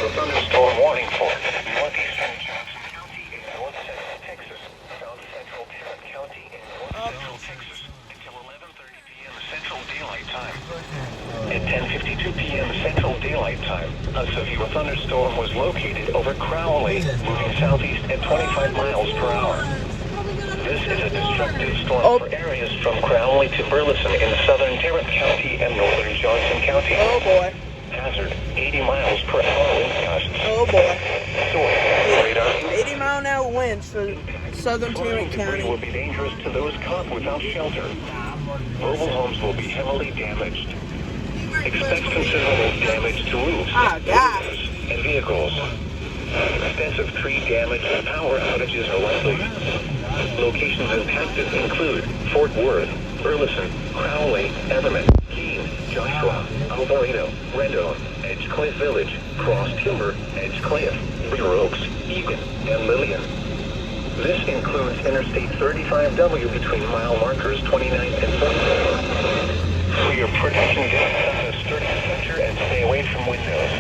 Thunderstorm warning for northeastern Johnson County in north central Texas, south central Tarrant County in north central Texas until 11:30 p.m. Central Daylight Time. At 10:52 p.m. Central Daylight Time, a severe thunderstorm was located over Crowley, moving southeast at 25 miles per hour. This is a destructive storm for areas from Crowley to Burleson in southern Tarrant County and northern Johnson County. Oh boy. Hazard, 80 miles per hour wind gusts. Oh boy. Source, radar. 80-mile-an-hour winds for southern Tarrant County. Will be dangerous to those caught without shelter. Mobile homes will be heavily damaged. Expect considerable damage to roofs, windows, and vehicles. Extensive tree damage and power outages are likely. Locations impacted include Fort Worth, Burleson, Crowley, Everett, Keene, Joshua, Alvarado, Rendon, Edge Cliff Village, Cross Timber, Edge Cliff, River Oaks, Egan, and Lillian. This includes Interstate 35W between mile markers 29 and 44. For your protection, get a sturdy center and stay away from windows.